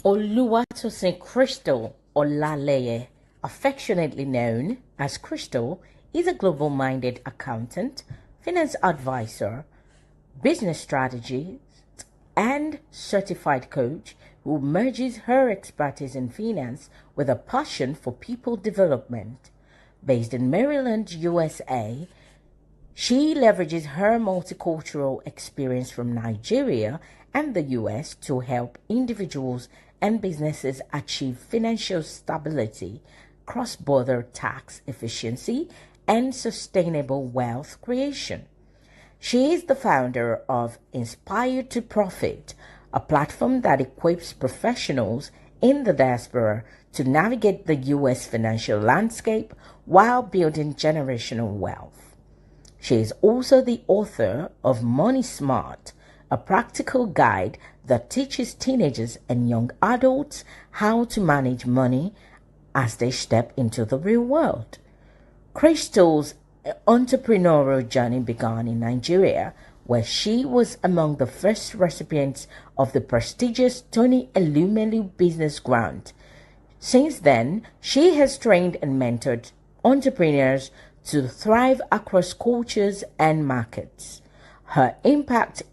Oluwatosin Crystal Olaleye, affectionately known as Crystal, is a global-minded accountant, finance advisor, business strategist, and certified coach who merges her expertise in finance with a passion for people development. Based in Maryland, USA, she leverages her multicultural experience from Nigeria and the US to help individuals and businesses achieve financial stability, cross border tax efficiency, and sustainable wealth creation. She is the founder of Inspired to Profit, a platform that equips professionals in the diaspora to navigate the US financial landscape while building generational wealth. She is also the author of Money Smart, a practical guide that teaches teenagers and young adults how to manage money as they step into the real world. Crystal's entrepreneurial journey began in Nigeria, where she was among the first recipients of the prestigious Tony Elumelu Business Grant. Since then, she has trained and mentored entrepreneurs to thrive across cultures and markets. Her impact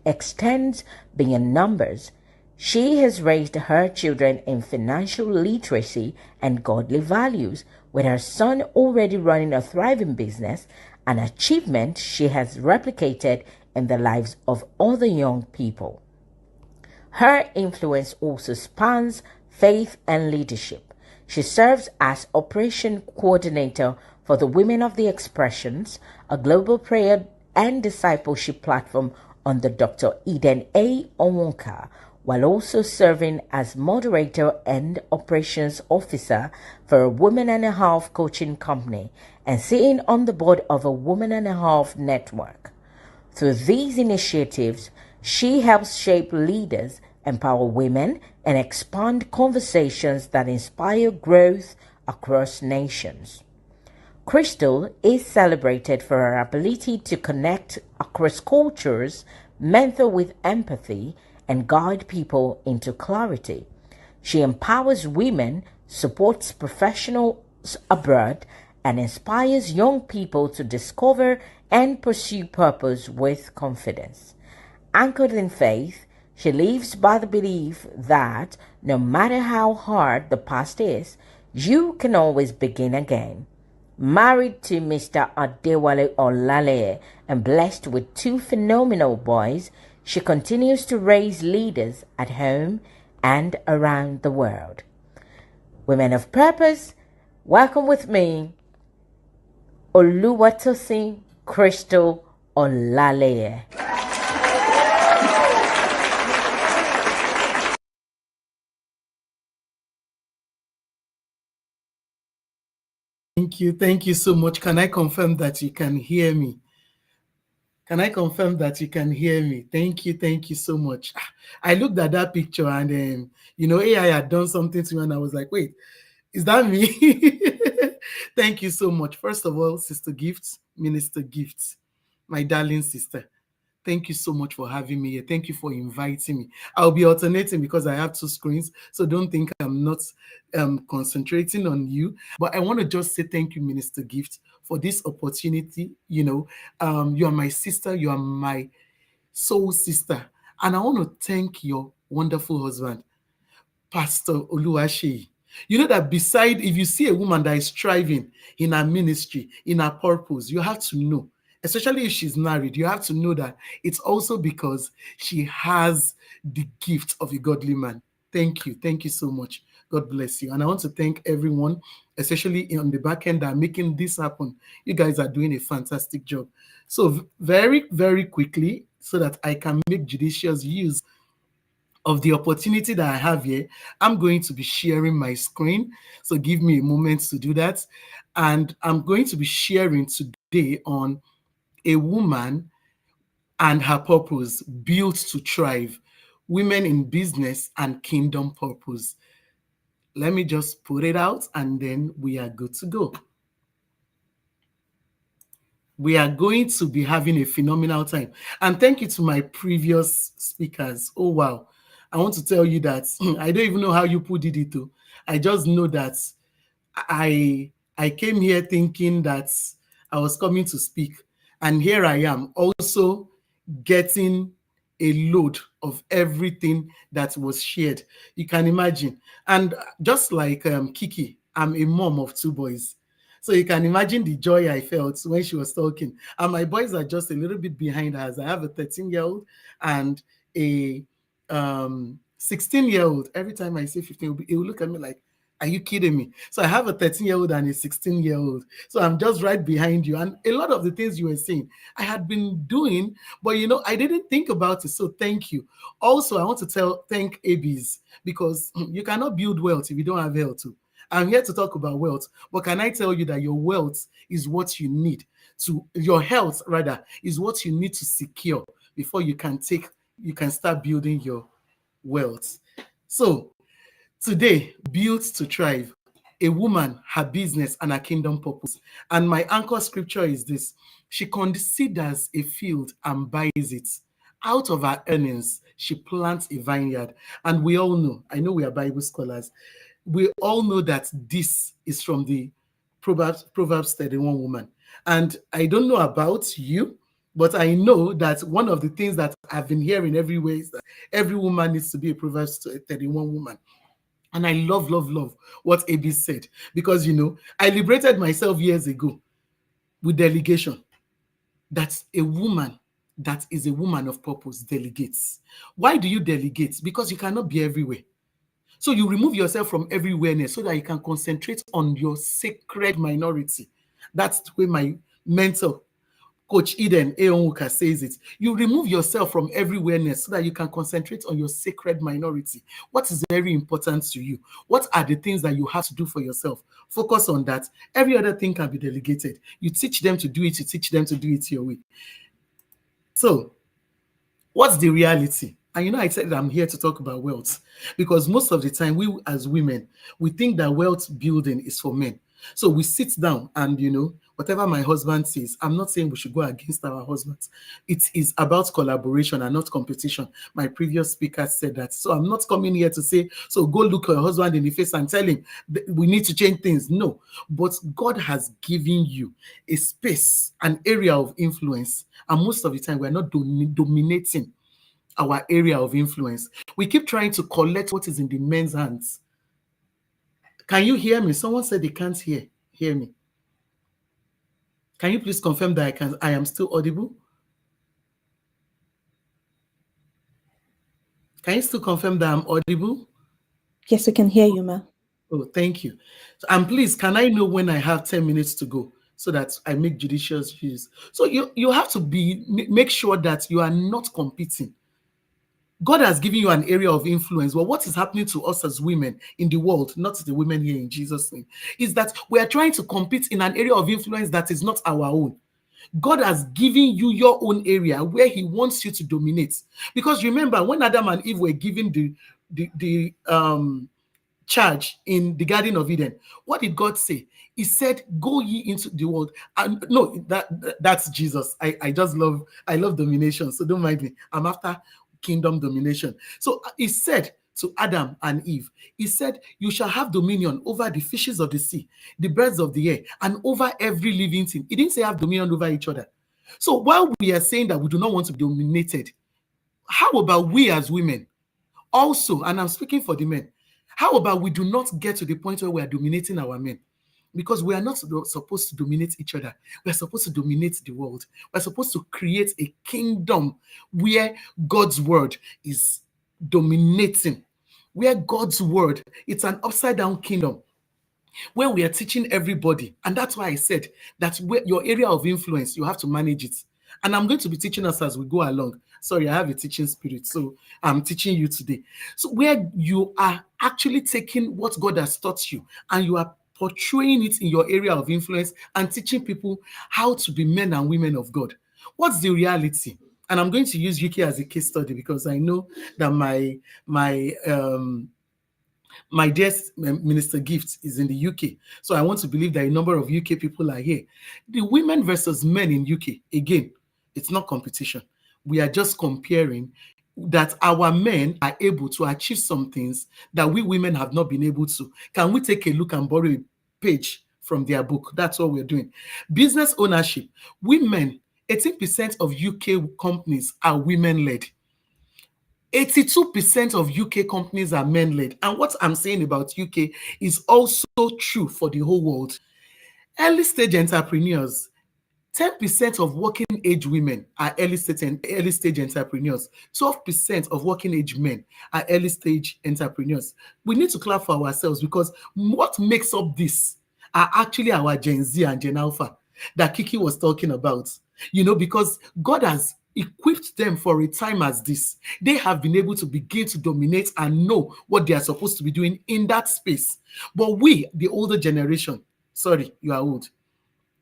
extends beyond numbers. She has raised her children in financial literacy and godly values, with her son already running a thriving business, an achievement she has replicated in the lives of other young people. Her influence also spans faith and leadership. She serves as operation coordinator for the Women of the Expressions, a global prayer and discipleship platform under Dr. Eden A. Onwuka, while also serving as moderator and operations officer for a Woman and a Half coaching company and sitting on the board of a Woman and a Half network. Through these initiatives, she helps shape leaders, empower women, and expand conversations that inspire growth across nations. Crystal is celebrated for her ability to connect across cultures, mentor with empathy, and guide people into clarity. She empowers women, supports professionals abroad, and inspires young people to discover and pursue purpose with confidence. Anchored in faith, she lives by the belief that no matter how hard the past is, you can always begin again. Married to Mr. Adewale Olaleye and blessed with two phenomenal boys, she continues to raise leaders at home and around the world. Women of Purpose, welcome with me, Oluwatosin Crystal Olaleye. Thank you so much. Can I confirm that you can hear me? Can I confirm that you can hear me? Thank you so much. I looked at that picture and AI had done something to me and I was like, wait, is that me? Thank you so much. First of all, Sister Gifts, Minister Gifts, my darling sister. Thank you so much for having me here. Thank you for inviting me. I'll be alternating because I have two screens, so don't think I'm not concentrating on you. But I want to just say thank you, Minister Gift, for this opportunity. You are my sister. You are my soul sister. And I want to thank your wonderful husband, Pastor Oluwatosin. You know that if you see a woman that is striving in her ministry, in her purpose, you have to know, especially if she's married, you have to know that it's also because she has the gift of a godly man. Thank you. Thank you so much. God bless you. And I want to thank everyone, especially on the back end, that are making this happen. You guys are doing a fantastic job. So very, very quickly, so that I can make judicious use of the opportunity that I have here, I'm going to be sharing my screen. So give me a moment to do that. And I'm going to be sharing today on a woman and her purpose, built to thrive, women in business and kingdom purpose. Let me just put it out and then we are good to go. We are going to be having a phenomenal time. And thank you to my previous speakers. Oh, wow. I want to tell you that I don't even know how you put it though. I just know that I came here thinking that I was coming to speak, and here I am also getting a load of everything that was shared. You can imagine. And just like Kiki, I'm a mom of 2 boys. So you can imagine the joy I felt when she was talking. And my boys are just a little bit behind us. I have a 13-year-old and a 16-year-old. Every time I say 15, he will look at me like, are you kidding me? So I have a 13-year-old and a 16-year-old. So I'm just right behind you. And a lot of the things you were saying, I had been doing, but I didn't think about it. So thank you. Also, I want to thank ABs, because you cannot build wealth if you don't have health too. I'm here to talk about wealth, but can I tell you that your wealth is what you need your health rather is what you need to secure before you can start building your wealth. So today, built to thrive, a woman, her business, and her kingdom purpose. And my anchor scripture is this: she considers a field and buys it. Out of her earnings, she plants a vineyard. And we all know, I know we are Bible scholars, we all know that this is from the Proverbs 31 woman. And I don't know about you, but I know that one of the things that I've been hearing everywhere is that every woman needs to be a Proverbs 31 woman. And I love what AB said, because, I liberated myself years ago with delegation. That's a woman that is a woman of purpose delegates. Why do you delegate? Because you cannot be everywhere. So you remove yourself from everywhereness so that you can concentrate on your sacred minority. That's the way my mentor, Coach Eden Eonwuka, says it. You remove yourself from everywhereness so that you can concentrate on your sacred minority. What is very important to you? What are the things that you have to do for yourself? Focus on that. Every other thing can be delegated. You teach them to do it. You teach them to do it your way. So, what's the reality? And I said I'm here to talk about wealth, because most of the time we as women, we think that wealth building is for men. So we sit down and, whatever my husband says, I'm not saying we should go against our husbands. It is about collaboration and not competition. My previous speaker said that. So I'm not coming here to say, so go look your husband in the face and tell him we need to change things. No, but God has given you a space, an area of influence. And most of the time we're not dominating our area of influence. We keep trying to collect what is in the men's hands. Can you hear me? Someone said they can't hear me. Can you please confirm that I am still audible? Can you still confirm that I'm audible? Yes, we can hear you, ma. Oh, thank you. And please, can I know when I have 10 minutes to go so that I make judicious use? So you have to make sure that you are not competing. God has given you an area of influence. Well, what is happening to us as women in the world, not the women here in Jesus' name, is that we are trying to compete in an area of influence that is not our own. God has given you your own area where he wants you to dominate. Because remember, when Adam and Eve were given the charge in the Garden of Eden, what did God say? He said, go ye into the world. And no, that's Jesus. I love domination, so don't mind me. I'm after kingdom domination. So he said to Adam and Eve, he said, you shall have dominion over the fishes of the sea, the birds of the air, and over every living thing. He didn't say have dominion over each other. So while we are saying that we do not want to be dominated, how about we as women also, and I'm speaking for the men, how about we do not get to the point where we are dominating our men? Because we are not supposed to dominate each other. We are supposed to dominate the world. We're supposed to create a kingdom where God's word is dominating. Where God's word, it's an upside down kingdom where we are teaching everybody. And that's why I said that your area of influence, you have to manage it. And I'm going to be teaching us as we go along. Sorry, I have a teaching spirit, so I'm teaching you today. So where you are actually taking what God has taught you and you are portraying it in your area of influence and teaching people how to be men and women of God. What's the reality? And I'm going to use UK as a case study because I know that my dear Minister Gift is in the UK. So I want to believe that a number of UK people are here. The women versus men in UK, again, it's not competition. We are just comparing that our men are able to achieve some things that we women have not been able to. Can we take a look and borrow a page from their book? That's what we're doing. Business ownership. Women, 18% of UK companies are women-led. 82% of UK companies are men-led. And what I'm saying about UK is also true for the whole world. Early stage entrepreneurs, 10% of working age women are early stage entrepreneurs. 12% of working age men are early stage entrepreneurs. We need to clap for ourselves, because what makes up this are actually our Gen Z and Gen Alpha that Kiki was talking about. Because God has equipped them for a time as this. They have been able to begin to dominate and know what they are supposed to be doing in that space. But we, the older generation, sorry, you are old.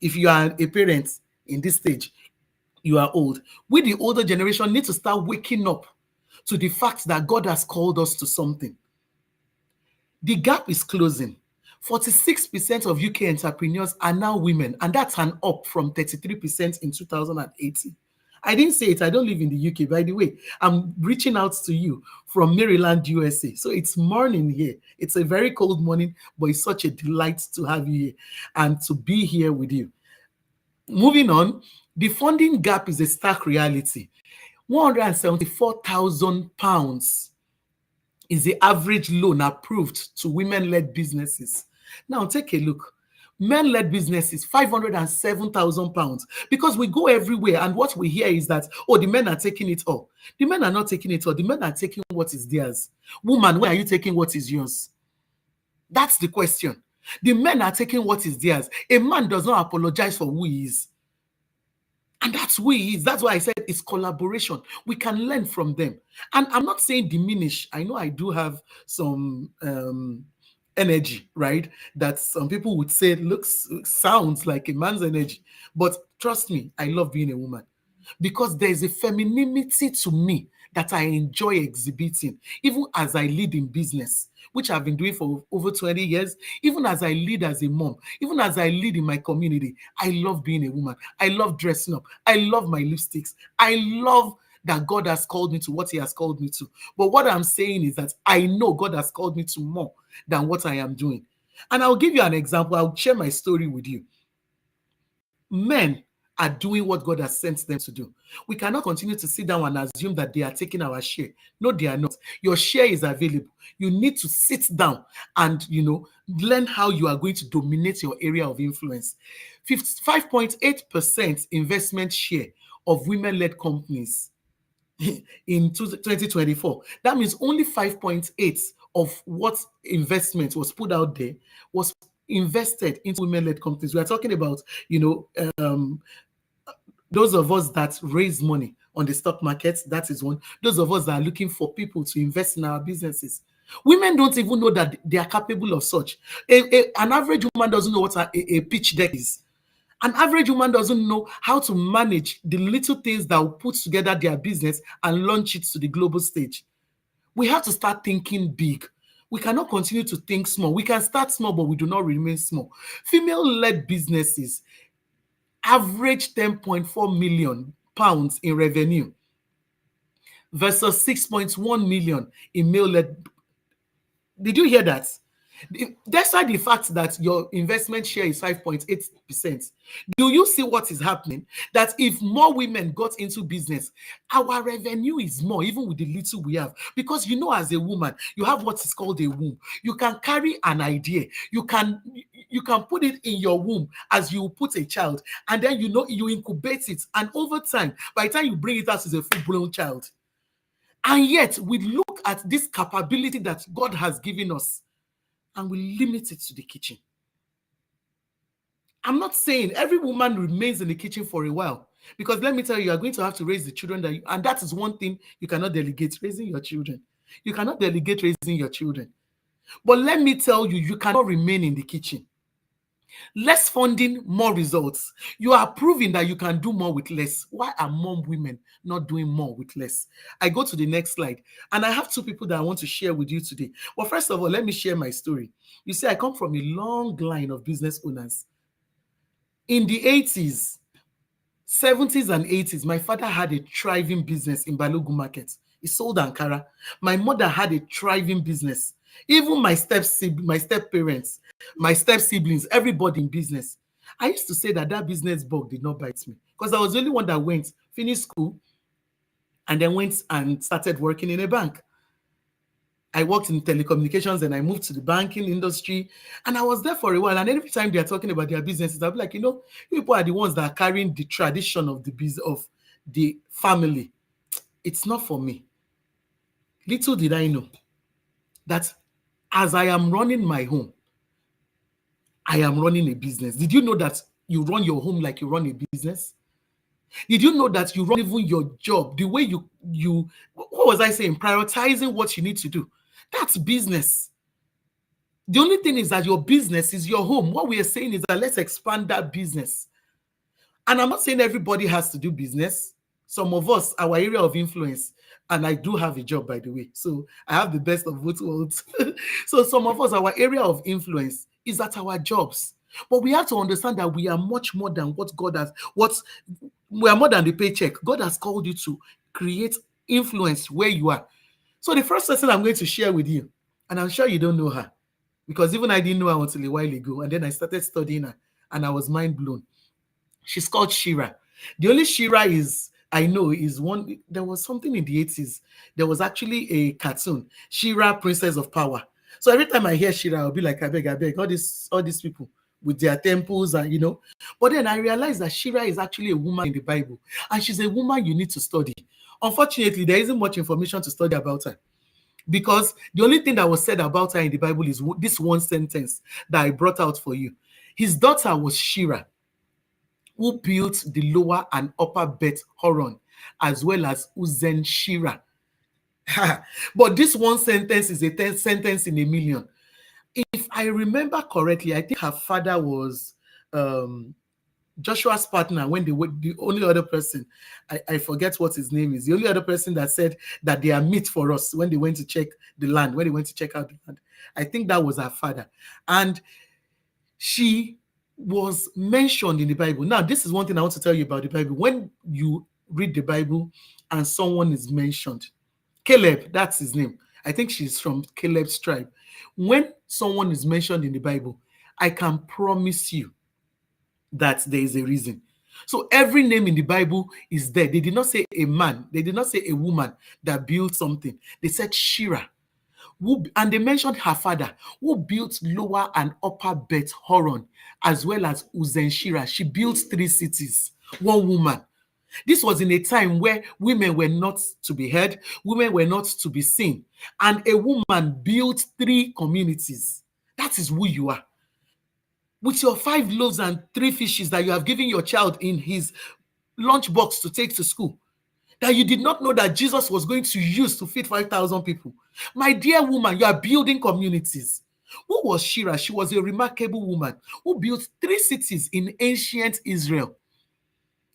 If you are a parent in this stage, you are old. We, the older generation, need to start waking up to the fact that God has called us to something. The gap is closing. 46% of UK entrepreneurs are now women, and that's an up from 33% in 2018. I didn't say it. I don't live in the UK, by the way. I'm reaching out to you from Maryland, USA. So it's morning here. It's a very cold morning, but it's such a delight to have you here and to be here with you. Moving on, the funding gap is a stark reality. £174,000 is the average loan approved to women-led businesses. Now take a look. Men-led businesses, £507,000, because we go everywhere and what we hear is that, oh, the men are taking it all. The men are not taking it all. The men are taking what is theirs. Woman, why are you taking what is yours? That's the question. The men are taking what is theirs. A man does not apologize for who he is. And that's who he is. That's why I said it's collaboration. We can learn from them. And I'm not saying diminish. I know I do have some energy, right? That some people would say sounds like a man's energy. But trust me, I love being a woman, because there's a femininity to me that I enjoy exhibiting, even as I lead in business, which I've been doing for over 20 years, even as I lead as a mom, even as I lead in my community. I love being a woman. I love dressing up. I love my lipsticks. I love that God has called me to what he has called me to. But what I'm saying is that I know God has called me to more than what I am doing. And I'll give you an example. I'll share my story with you. Men are doing what God has sent them to do. We cannot continue to sit down and assume that they are taking our share. No, they are not. Your share is available. You need to sit down and, learn how you are going to dominate your area of influence. 55.8% investment share of women-led companies in 2024. That means only 5.8 of what investment was put out there was invested into women-led companies. We are talking about, those of us that raise money on the stock market, that is one. Those of us that are looking for people to invest in our businesses. Women don't even know that they are capable of such. An average woman doesn't know what a pitch deck is. An average woman doesn't know how to manage the little things that will put together their business and launch it to the global stage. We have to start thinking big. We cannot continue to think small. We can start small, but we do not remain small. Female-led businesses average £10.4 million in revenue versus 6.1 million in male-led. Did you hear that? Despite the fact that your investment share is 5.8%, do you see what is happening? That if more women got into business, our revenue is more, even with the little we have. Because as a woman, you have what is called a womb. You can carry an idea. You can put it in your womb as you put a child, and then you incubate it. And over time, by the time you bring it out as a full-blown child. And yet, we look at this capability that God has given us, and we limit it to the kitchen. I'm not saying every woman remains in the kitchen for a while, because let me tell you, you are going to have to raise the children and that is one thing you cannot delegate, raising your children. You cannot delegate raising your children. But let me tell you, you cannot remain in the kitchen. Less funding, more results. You are proving that you can do more with less. Why are more women not doing more with less? I go to the next slide, and I have two people that I want to share with you today. Well, first of all, let me share my story. You see, I come from a long line of business owners. In the 80s, 70s and 80s, my father had a thriving business in Balogun Market He sold Ankara. My mother had a thriving business. Even my step parents, my step siblings, everybody in business. I used to say that that business bug did not bite me because I was the only one that went, finished school, and then went and started working in a bank. I worked in telecommunications and I moved to the banking industry, and I was there for a while. And every time they're talking about their businesses, I'll be like, people are the ones that are carrying the tradition of the family. It's not for me. Little did I know that as I am running my home, I am running a business. Did you know that you run your home like you run a business? Did you know that you run even your job the way you what was I saying? Prioritizing what you need to do. That's business. The only thing is that your business is your home. What we are saying is that let's expand that business. And I'm not saying everybody has to do business. Some of us, our area of influence, and I do have a job, by the way, so I have the best of both worlds. So some of us, our area of influence is at our jobs. But we have to understand that we are much more than we are more than the paycheck. God has called you to create influence where you are. So the first person I'm going to share with you, and I'm sure you don't know her, because even I didn't know her until a while ago, and then I started studying her, and I was mind blown. She's called Shira. The only Shira I know is one. There was something in the 80s. There was actually a cartoon, Shira, Princess of Power. So every time I hear Shira, I'll be like, I beg, all these people with their temples and. But then I realized that Shira is actually a woman in the Bible, and she's a woman you need to study. Unfortunately, there isn't much information to study about her, because the only thing that was said about her in the Bible is this one sentence that I brought out for you. His daughter was Shira, who built the lower and upper Beth Horon, as well as Uzen Shira. But this one sentence is a sentence in a million. If I remember correctly, I think her father was Joshua's partner when they were the only other person. I forget what his name is. The only other person that said that they are meat for us when they went to check the land, when they went to check out the land. I think that was her father. And she was mentioned in the Bible. Now, this is one thing I want to tell you about the Bible. When you read the Bible and someone is mentioned, Caleb, that's his name. I think she's from Caleb's tribe. When someone is mentioned in the Bible, I can promise you that there is a reason. So every name in the Bible is there. They did not say a man. They did not say a woman that built something. They said Shira. And they mentioned her father, who built lower and upper Beth Horon, as well as Uzen Shira. She built 3 cities, one woman. This was in a time where women were not to be heard, women were not to be seen. And a woman built 3 communities. That is who you are. With your 5 loaves and 3 fishes that you have given your child in his lunchbox to take to school, that you did not know that Jesus was going to use to feed 5,000 people. My dear woman, you are building communities. Who was Shira? She was a remarkable woman who built 3 cities in ancient Israel.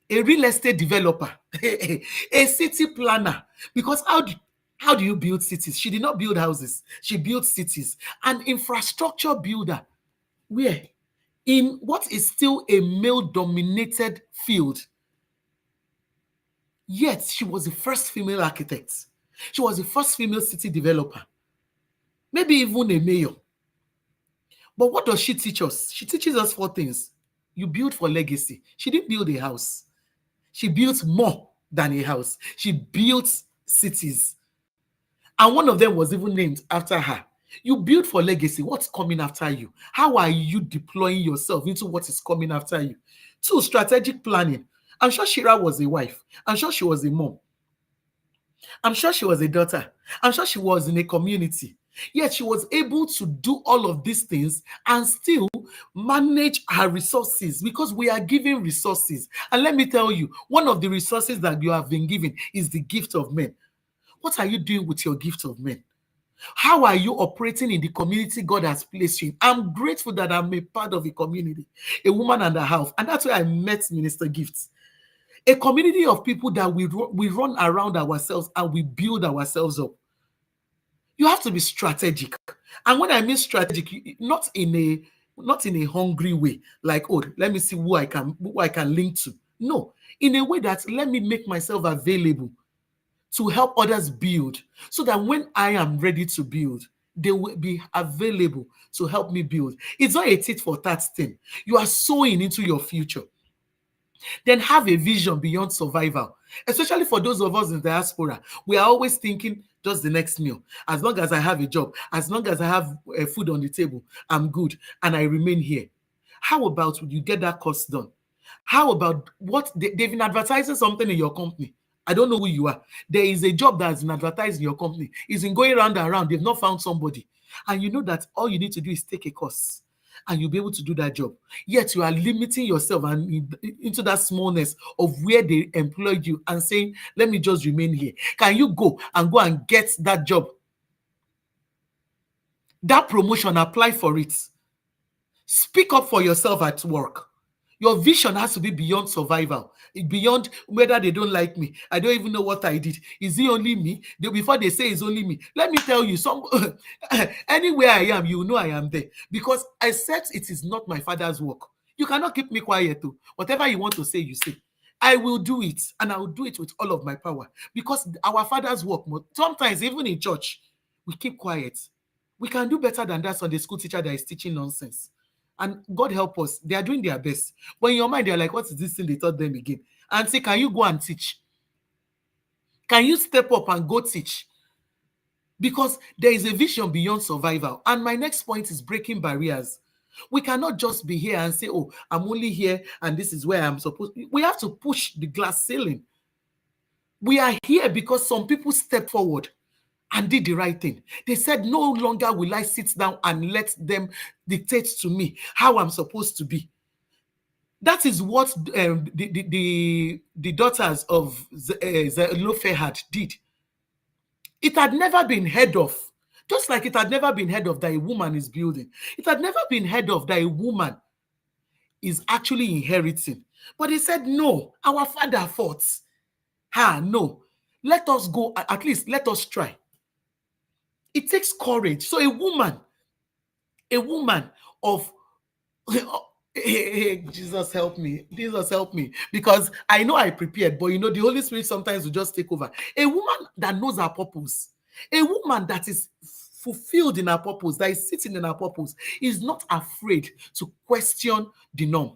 A real estate developer, a city planner. Because how do you build cities? She did not build houses. She built cities. An infrastructure builder. Where? In what is still a male-dominated field. Yet, she was the first female architect. She was the first female city developer. Maybe even a mayor. But what does she teach us? She teaches us 4 things. You build for legacy. She didn't build a house. She built more than a house. She built cities. And one of them was even named after her. You build for legacy. What's coming after you? How are you deploying yourself into what is coming after you? 2, strategic planning. I'm sure Shira was a wife. I'm sure she was a mom. I'm sure she was a daughter. I'm sure she was in a community. Yet she was able to do all of these things and still manage her resources, because we are given resources. And let me tell you, one of the resources that you have been given is the gift of men. What are you doing with your gift of men? How are you operating in the community God has placed you in? I'm grateful that I'm a part of a community, a woman and a half. And that's where I met Minister Gifts. A community of people that we run around ourselves and we build ourselves up. You have to be strategic. And when I mean strategic, not in a hungry way, like, oh, let me see who I can link to. No, in a way that let me make myself available to help others build, so that when I am ready to build, they will be available to help me build. It's not a tit for tat thing. You are sowing into your future. Then have a vision beyond survival. Especially for those of us in diaspora, we are always thinking just the next meal. As long as I have a job, as long as I have food on the table, I'm good and I remain here. How about you get that course done? How about what they've been advertising something in your company? I don't know who you are. There is a job that has been advertised in your company. It's been going round and round. They've not found somebody. And you know that all you need to do is take a course and you'll be able to do that job. Yet you are limiting yourself and into that smallness of where they employed you and saying, let me just remain here. Can you go and get that job? That promotion, apply for it. Speak up for yourself at work. Your vision has to be beyond survival, beyond whether they don't like me. I don't even know what I did. Is it only me? Before they say it's only me, let me tell you, anywhere I am, you know I am there. Because except it is not my Father's work. You cannot keep me quiet too. Whatever you want to say, you say. I will do it, and I will do it with all of my power. Because our Father's work, sometimes even in church, we keep quiet. We can do better than that Sunday school teacher that is teaching nonsense. And God help us, they are doing their best. But in your mind, they're like, what is this thing they taught them again? And say, can you go and teach? Can you step up and go teach? Because there is a vision beyond survival. And my next point is breaking barriers. We cannot just be here and say, oh, I'm only here and this is where I'm supposed to. We have to push the glass ceiling. We are here because some people stepped forward and did the right thing. They said, no longer will I sit down and let them dictate to me how I'm supposed to be. That is what the daughters of Zelophehad did. It had never been heard of, just like it had never been heard of that a woman is building. It had never been heard of that a woman is actually inheriting. But they said, no, our father fought. No, let us go, at least let us try. It takes courage. So a woman of Jesus help me. Jesus help me. Because I know I prepared, but the Holy Spirit sometimes will just take over. A woman that knows her purpose, a woman that is fulfilled in her purpose, that is sitting in her purpose, is not afraid to question the norm.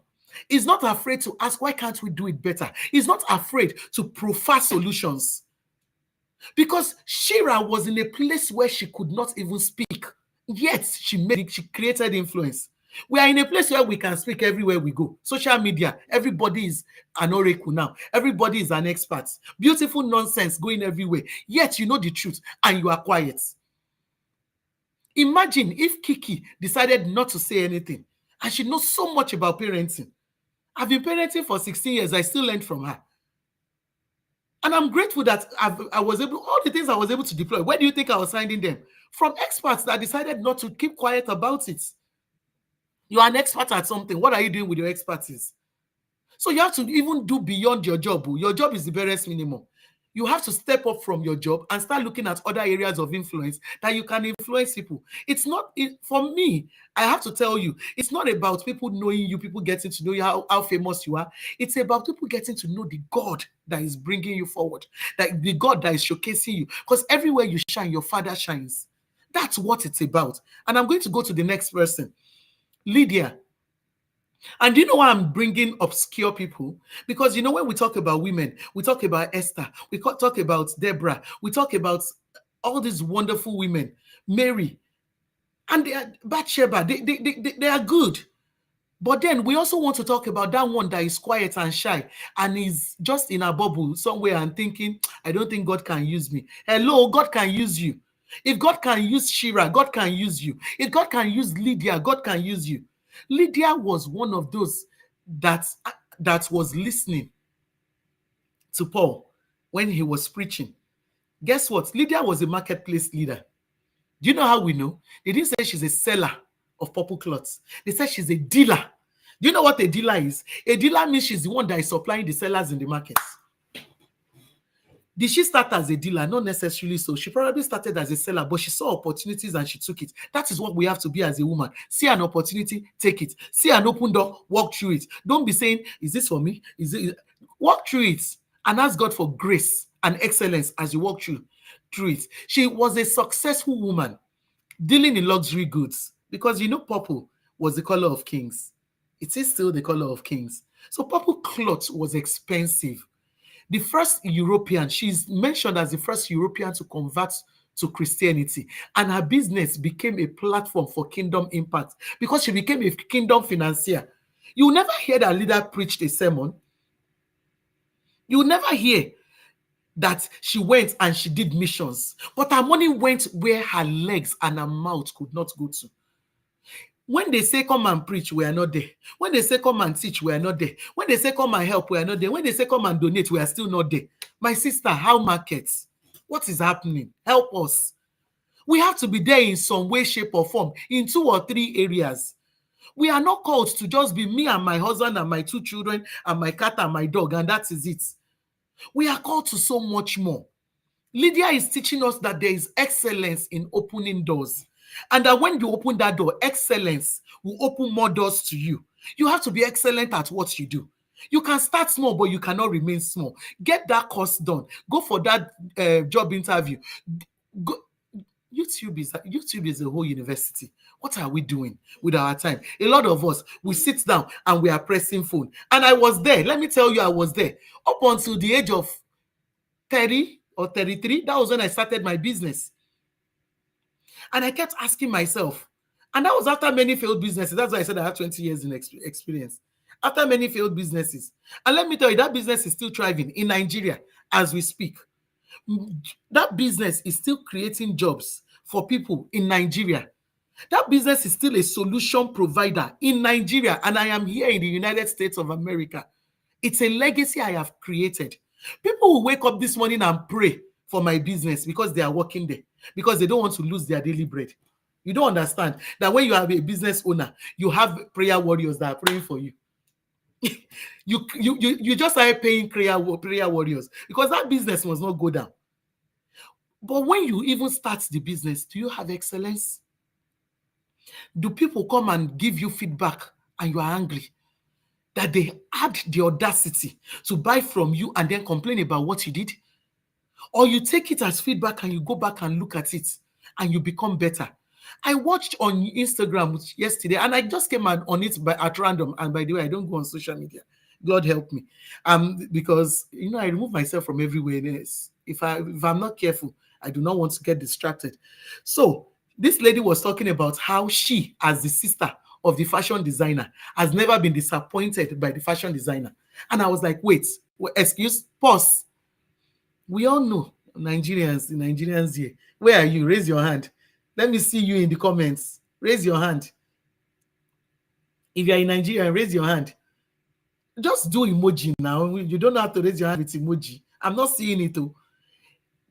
Is not afraid to ask, why can't we do it better? Is not afraid to proffer solutions. Because Shira was in a place where she could not even speak, yet she created influence. We are in a place where we can speak everywhere we go. Social media, everybody is an oracle now. Everybody is an expert. Beautiful nonsense going everywhere. Yet you know the truth and you are quiet. Imagine if Kiki decided not to say anything and she knows so much about parenting. I've been parenting for 16 years. I still learned from her. And I'm grateful that I was able, all the things I was able to deploy. Where do you think I was finding them? From experts that decided not to keep quiet about it. You are an expert at something. What are you doing with your expertise? So you have to even do beyond your job. Your job is the barest minimum. You have to step up from your job and start looking at other areas of influence that you can influence people. It's not, for me, I have to tell you, it's not about people knowing you, people getting to know you, how famous you are. It's about people getting to know the God that is bringing you forward, that the God that is showcasing you. Because everywhere you shine, your Father shines. That's what it's about. And I'm going to go to the next person, Lydia. And do you know why I'm bringing obscure people? Because when we talk about women, we talk about Esther, we talk about Deborah, we talk about all these wonderful women, Mary, and Bathsheba, they are good. But then we also want to talk about that one that is quiet and shy and is just in a bubble somewhere and thinking, I don't think God can use me. Hello, God can use you. If God can use Shira, God can use you. If God can use Lydia, God can use you. Lydia was one of those that was listening to Paul when he was preaching. Guess what? Lydia was a marketplace leader. Do you know how we know? They didn't say she's a seller of purple cloths. They said she's a dealer. Do you know what a dealer is? A dealer means she's the one that is supplying the sellers in the markets. Did she start as a dealer? Not necessarily so. She probably started as a seller, but she saw opportunities and she took it. That is what we have to be as a woman. See an opportunity, take it. See an open door, walk through it. Don't be saying, is this for me? Walk through it and ask God for grace and excellence as you walk through it. She was a successful woman dealing in luxury goods, because purple was the color of kings. It is still the color of kings. So purple cloth was expensive. The first European, she's mentioned as the first European to convert to Christianity, and her business became a platform for kingdom impact because she became a kingdom financier. You never hear that leader preached a sermon. You never hear that she went and she did missions, but her money went where her legs and her mouth could not go to. When they say come and preach, we are not there. When they say come and teach, we are not there. When they say come and help, we are not there. When they say come and donate, we are still not there. My sister, how markets? What is happening? Help us. We have to be there in some way, shape, or form in 2 or 3 areas. We are not called to just be me and my husband and my 2 children and my cat and my dog, and that is it. We are called to so much more. Lydia is teaching us that there is excellence in opening doors, and that when you open that door, excellence will open more doors to you. You have to be excellent at what you do. You can start small, but you cannot remain small. Get that course done. Go for that job interview. Go. YouTube is a whole university. What are we doing with our time? A lot of us, we sit down and we are pressing phone. And I was there. Let me tell you, I was there up until the age of 30 or 33. That was when I started my business. And I kept asking myself, and that was after many failed businesses. That's why I said I have 20 years in experience. After many failed businesses. And let me tell you, that business is still thriving in Nigeria as we speak. That business is still creating jobs for people in Nigeria. That business is still a solution provider in Nigeria, and I am here in the United States of America. It's a legacy I have created. People will wake up this morning and pray for my business because they are working there, because they don't want to lose their daily bread. You don't understand that when you have a business owner, you have prayer warriors that are praying for you. You just started paying prayer warriors because that business must not go down. But when you even start the business, do you have excellence? Do people come and give you feedback and you are angry that they had the audacity to buy from you and then complain about what you did? Or you take it as feedback and you go back and look at it and you become better? I watched on Instagram yesterday, and I just came on it at random. And by the way, I don't go on social media. God help me. Because I remove myself from everywhere else. If I'm not careful, I do not want to get distracted. So this lady was talking about how she, as the sister of the fashion designer, has never been disappointed by the fashion designer. And I was like, wait, pause. We all know Nigerians here. Where are you? Raise your hand. Let me see you in the comments. Raise your hand. If you're in Nigeria, raise your hand. Just do emoji now. You don't have to raise your hand with emoji. I'm not seeing it too.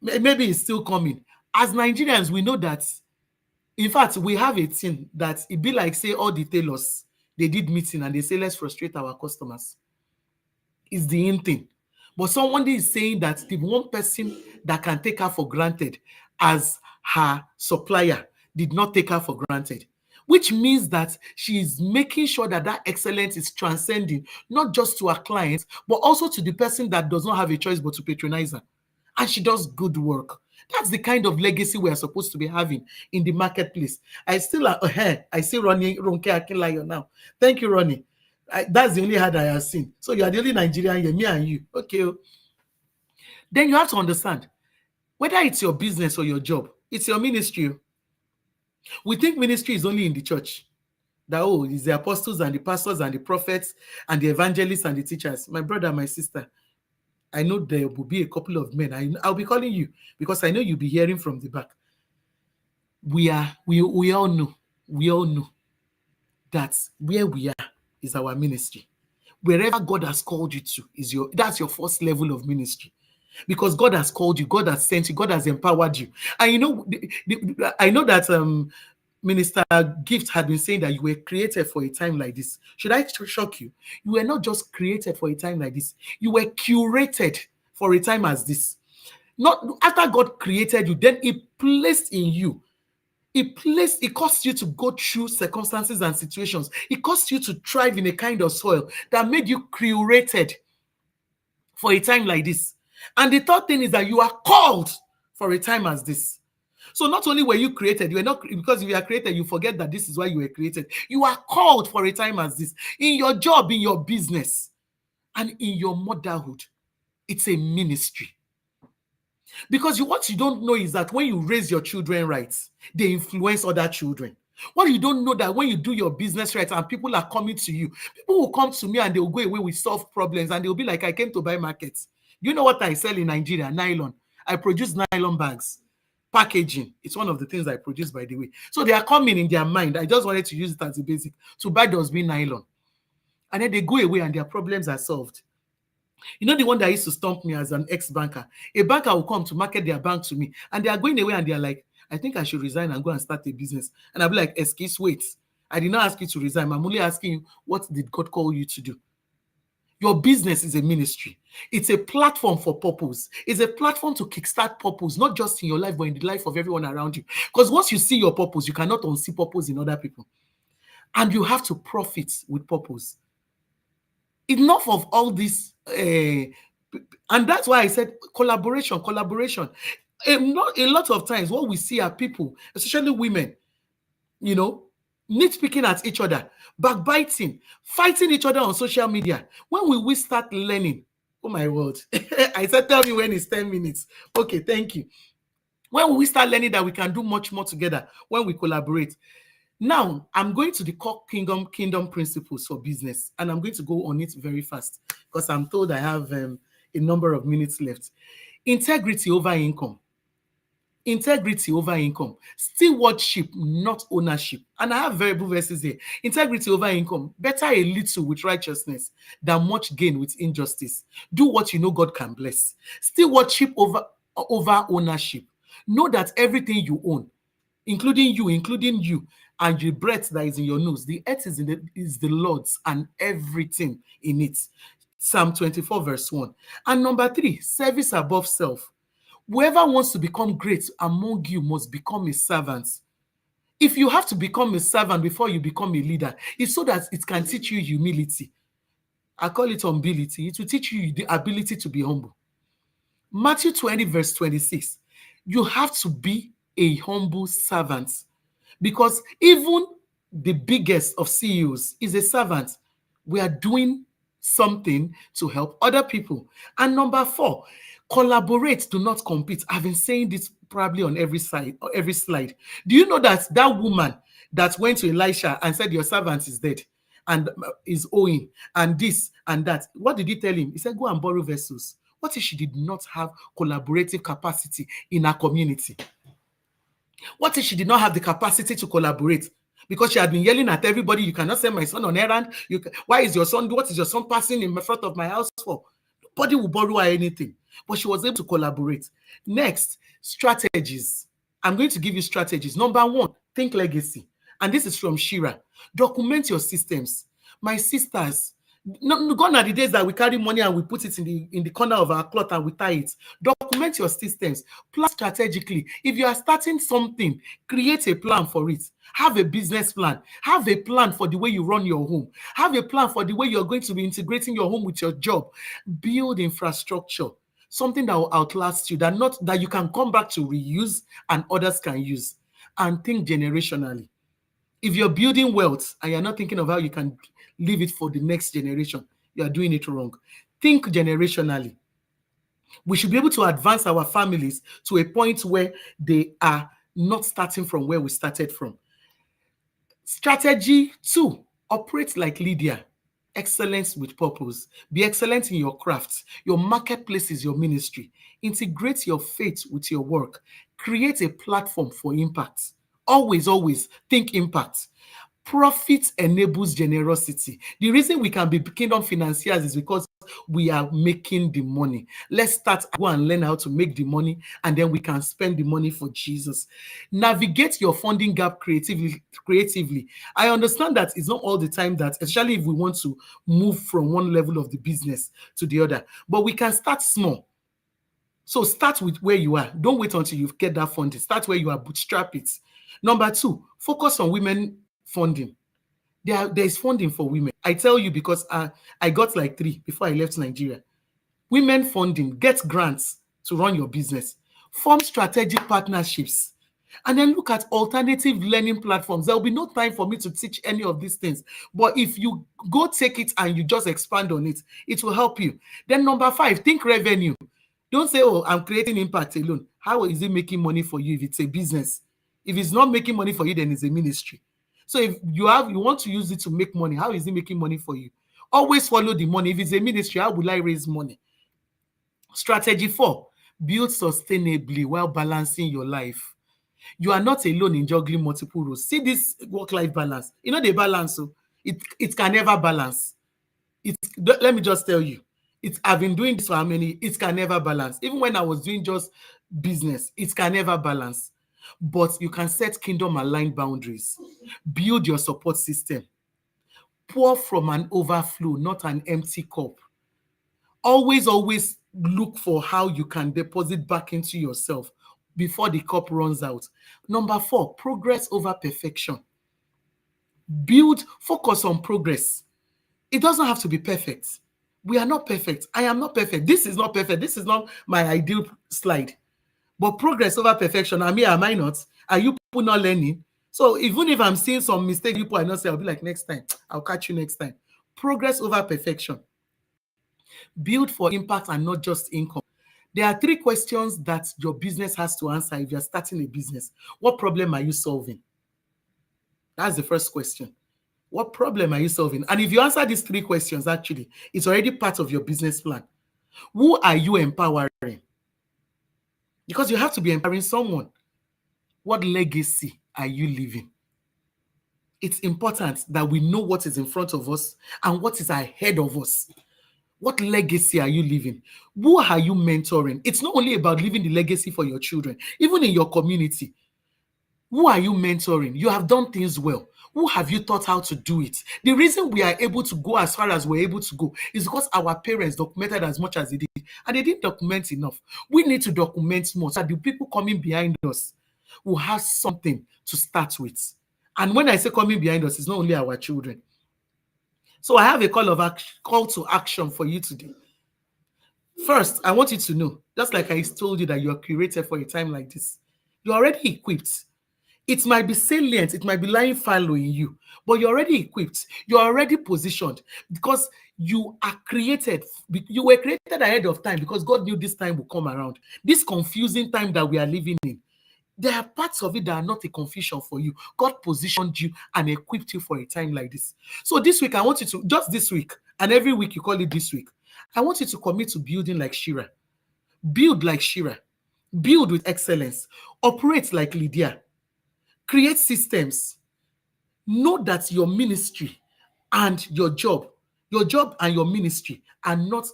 Maybe it's still coming. As Nigerians, we know that, in fact, we have a thing that it be like, say, all the tailors, they did meeting and they say, let's frustrate our customers. It's the in thing. But someone is saying that the one person that can take her for granted as her supplier did not take her for granted, which means that she is making sure that that excellence is transcending not just to her clients, but also to the person that does not have a choice but to patronize her. And she does good work. That's the kind of legacy we are supposed to be having in the marketplace. I see Ronnie Ronke Akinlayo now. Thank you, Ronnie. That's the only ad I have seen. So you are the only Nigerian here, me and you. Okay. Then you have to understand, whether it's your business or your job, it's your ministry. We think ministry is only in the church. That, it's the apostles and the pastors and the prophets and the evangelists and the teachers. My brother, my sister, I know there will be a couple of men. I'll be calling you because I know you'll be hearing from the back. We all know that where we are is our ministry. Wherever God has called you to that's your first level of ministry. Because God has called you, God has sent you, God has empowered you. And I know that Minister Gift had been saying that you were created for a time like this. Should I shock you? You were not just created for a time like this. You were curated for a time as this. Not after God created you, then He placed in you. It caused you to go through circumstances and situations. It caused you to thrive in a kind of soil that made you curated for a time like this. And the third thing is that you are called for a time as this. So not only were you created, you are not, because if you are created, you forget that this is why you were created. You are called for a time as this. In your job, in your business, and in your motherhood, it's a ministry. Because what you don't know is that when you raise your children right, they influence other children. What you don't know that when you do your business right and people are coming to you, people will come to me and they will go away with solve problems and they'll be like, I came to buy markets. You know what I sell in Nigeria? Nylon. I produce nylon bags. Packaging. It's one of the things I produce, by the way. So they are coming in their mind. I just wanted to use it as a basic to buy dustbin nylon. And then they go away and their problems are solved. You know the one that used to stump me as an ex-banker? A banker will come to market their bank to me and they are going away and they are like, I think I should resign and go and start a business. And I'll be like, excuse, wait. I did not ask you to resign. I'm only asking you, what did God call you to do? Your business is a ministry. It's a platform for purpose. It's a platform to kickstart purpose, not just in your life, but in the life of everyone around you. Because once you see your purpose, you cannot unsee purpose in other people. And you have to profit with purpose. Enough of all this. And that's why I said collaboration. A lot of times what we see are people, especially women, nitpicking at each other, backbiting, fighting each other on social media. When will we start learning? Oh my word. I said, tell me when it's 10 minutes. Okay, thank you. When will we start learning that we can do much more together when we collaborate? Now, I'm going to the core kingdom principles for business, and I'm going to go on it very fast because I'm told I have a number of minutes left. Integrity over income. Integrity over income. Stewardship, not ownership. And I have variable verses here. Integrity over income. Better a little with righteousness than much gain with injustice. Do what you know God can bless. Stewardship over ownership. Know that everything you own, including you, and the breath that is in your nose, the earth is the Lord's and everything in it. Psalm 24 verse 1. And number 3, service above self. Whoever wants to become great among you must become a servant. If you have to become a servant before you become a leader, it's so that it can teach you humility. I call it humility. It will teach you the ability to be humble. Matthew 20 verse 26. You have to be a humble servant, because even the biggest of CEOs is a servant. We are doing something to help other people. And number 4, collaborate, do not compete. I've been saying this probably on every slide. Do you know that woman that went to Elisha and said, your servant is dead and is owing and this and that, what did he tell him? He said, go and borrow vessels. What if she did not have collaborative capacity in her community? What if she did not have the capacity to collaborate? Because she had been yelling at everybody, you cannot send my son on errand. What is your son passing in front of my house for? Nobody will borrow her anything. But she was able to collaborate. Next, strategies. I'm going to give you strategies. Number 1, think legacy. And this is from Shira. Document your systems. My sisters, gone are the days that we carry money and we put it in the corner of our cloth and we tie it. Document your systems. Plan strategically. If you are starting something, create a plan for it. Have a business plan. Have a plan for the way you run your home. Have a plan for the way you're going to be integrating your home with your job. Build infrastructure. Something that will outlast you, that you can come back to reuse and others can use. And think generationally. If you're building wealth and you're not thinking of how you can leave it for the next generation, you are doing it wrong. Think generationally. We should be able to advance our families to a point where they are not starting from where we started from. Strategy 2, operate like Lydia. Excellence with purpose. Be excellent in your craft. Your marketplace is your ministry. Integrate your faith with your work. Create a platform for impact. Always think impact. Profit enables generosity. The reason we can be kingdom financiers is because we are making the money. Let's go and learn how to make the money, and then we can spend the money for Jesus. Navigate your funding gap creatively. I understand that it's not all the time that, especially if we want to move from one level of the business to the other, but we can start small. So start with where you are. Don't wait until you get that funding. Start where you are, bootstrap it. Number 2, focus on women funding. There is funding for women. I tell you because I got like 3 before I left Nigeria. women funding, get grants to run your business, form strategic partnerships, and then look at alternative learning platforms. There will be no time for me to teach any of these things. But if you go take it and you just expand on it, it will help you. Then number 5, think revenue. Don't say, oh, I'm creating impact alone. How is it making money for you if it's a business? If it's not making money for you, then it's a ministry. So if you want to use it to make money, how is it making money for you? Always follow the money. If it's a ministry, how will I raise money? Strategy 4, build sustainably while balancing your life. You are not alone in juggling multiple roles. See this work-life balance. You know the balance, so it can never balance. Let me just tell you, I've been doing this for how many? It can never balance. Even when I was doing just business, it can never balance. But you can set kingdom-aligned boundaries. Build your support system. Pour from an overflow, not an empty cup. Always look for how you can deposit back into yourself before the cup runs out. Number 4, progress over perfection. Focus on progress. It doesn't have to be perfect. We are not perfect. I am not perfect. This is not perfect. This is not my ideal slide. But progress over perfection. Am I not? Are you people not learning? So even if I'm seeing some mistake, people are not saying, I'll be like, next time. I'll catch you next time. Progress over perfection. Build for impact and not just income. There are 3 questions that your business has to answer if you're starting a business. What problem are you solving? That's the first question. What problem are you solving? And if you answer these 3 questions, actually, it's already part of your business plan. Who are you empowering? Because you have to be empowering someone. What legacy are you leaving? It's important that we know what is in front of us and what is ahead of us. What legacy are you leaving? Who are you mentoring? It's not only about leaving the legacy for your children, even in your community. Who are you mentoring? You have done things well. Who have you taught how to do it? The reason we are able to go as far as we're able to go is because our parents documented as much as they did, and they didn't document enough. We need to document more so that the people coming behind us will have something to start with. And when I say coming behind us, it's not only our children. So I have a call to action for you today. First, I want you to know, just like I told you that you are curated for a time like this, you're already equipped. It might be salient, it might be lying fallow in you, but you're already equipped. You're already positioned because you are created. You were created ahead of time because God knew this time will come around. This confusing time that we are living in, there are parts of it that are not a confusion for you. God positioned you and equipped you for a time like this. So this week, I want you to, just this week, and every week you call it this week, I want you to commit to building like Shira. Build like Shira. Build with excellence. Operate like Lydia. Create systems. Know that your ministry and your job and your ministry are not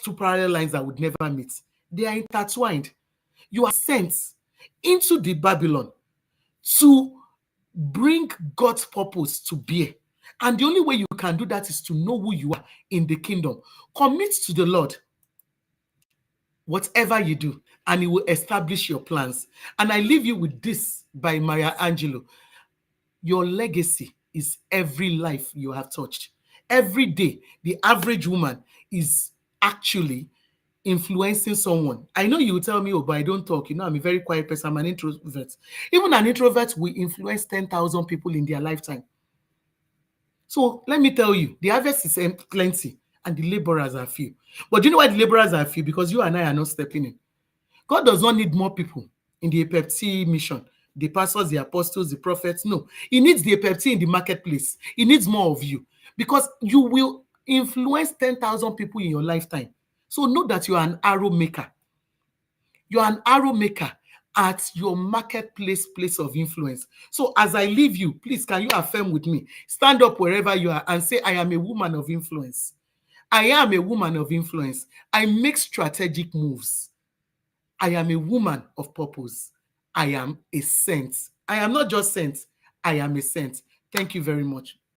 two parallel lines that would never meet. They are intertwined. You are sent into the Babylon to bring God's purpose to bear. And the only way you can do that is to know who you are in the kingdom. Commit to the Lord, whatever you do, and He will establish your plans. And I leave you with this by Maya Angelou. Your legacy is every life you have touched. Every day, the average woman is actually influencing someone. I know you will tell me, oh, but I don't talk. I'm a very quiet person. I'm an introvert. Even an introvert will influence 10,000 people in their lifetime. So let me tell you, the harvest is plenty and the laborers are few. But do you know why the laborers are few? Because you and I are not stepping in. God does not need more people in the Epepti mission. The pastors, the apostles, the prophets. No. He needs the Epepti in the marketplace. He needs more of you because you will influence 10,000 people in your lifetime. So know that you are an arrow maker. You are an arrow maker at your marketplace place of influence. So as I leave you, please, can you affirm with me? Stand up wherever you are and say, I am a woman of influence. I am a woman of influence. I make strategic moves. I am a woman of purpose. I am a saint. I am not just sent. I am a saint. Thank you very much.